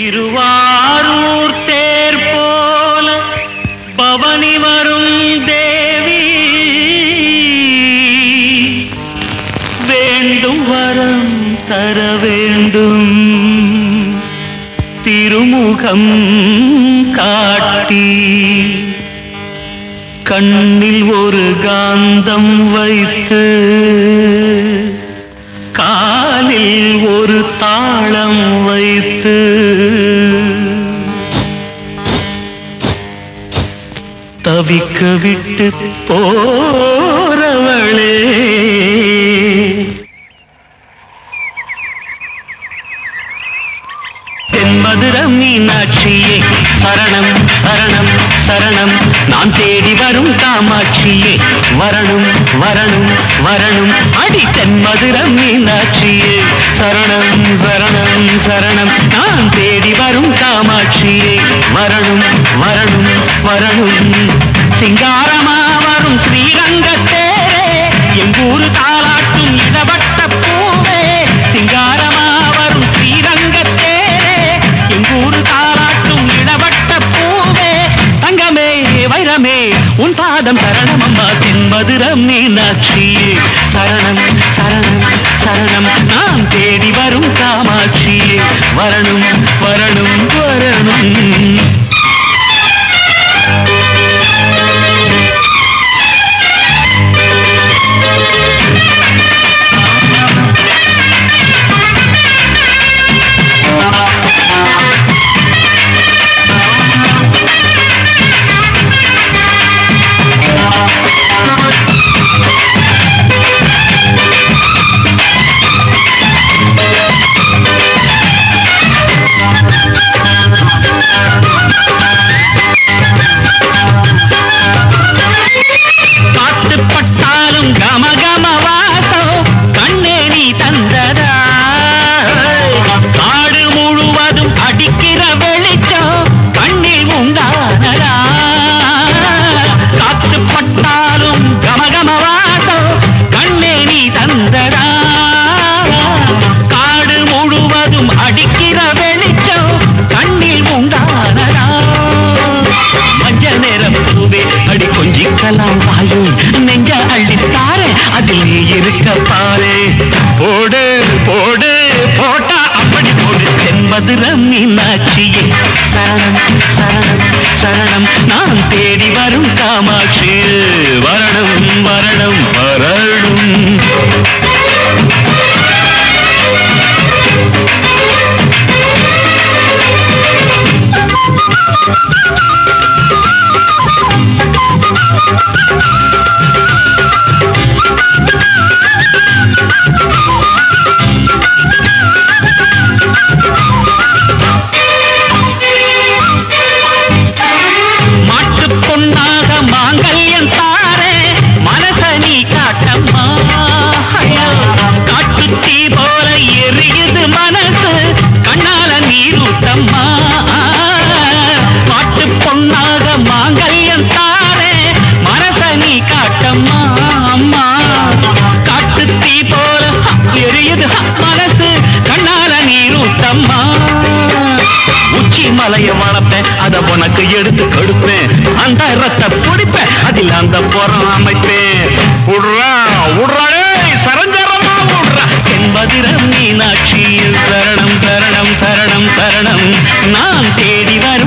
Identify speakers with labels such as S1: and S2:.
S1: திருவாரூர் தேர் போல பவனி வரும் தேவி வேண்டும் வரம் தர வேண்டும் திருமுகம் காட்டி கண்ணில் ஒரு காந்தம் வைத்து காலில் ஒரு தாளம் வைத்து தவிக்க விட்டு போறவளே தென்மதுரம் மீனாட்சியே சரணம் சரணம் சரணம் நான் தேடி வரும் காமாட்சியே வரணும் வரணும் வரணும் அடி தென்மதுரம் மீனாட்சியே சரணம் சரணம் சரணம் நான் தேடி வரும் காமாட்சியே வரணும் வரணும் வரணும் சிங்காரமா வரும் ஸ்ரீரங்கத்தேரே எங்கூரு தாலாட்டும் இடவட்ட பூவே சிங்காரமா வரும் ஸ்ரீரங்கத்தேரே எங்கூரு தாலாட்டும் இடவட்ட பூவே தங்கமே வைரமே உன் பாதம் சரணம் அம்மா தென்மதுரம் மீனாட்சியே சரணம் சரணம் சரணம் நான் தேடி வரும் காமாட்சியே வரணும் வரணும் வரணும் நெஞ்ச அள்ளித்தாரே அதில் நீ இருக்க பாரு போடு போடு போட்டா அப்படி போடு தென்மதுரம் மீனாட்சியே சரணம் சரணம் சரணம் நான் தேடி வரும் காமாட்சி வரணும் வரணும் வரணும் மலைய வளர்ப்பேன் அத உனக்கு எடுத்து கொடுப்பேன் அந்த ரத்த பிடிப்பேன் அதில் அந்த புறம் அமைப்பேன் உடுறா உடுறாடே சரஞ்சரமா உடுறா தென்மதுரம் மீனாட்சி சரணம் சரணம் சரணம் சரணம் நான் தேடி வர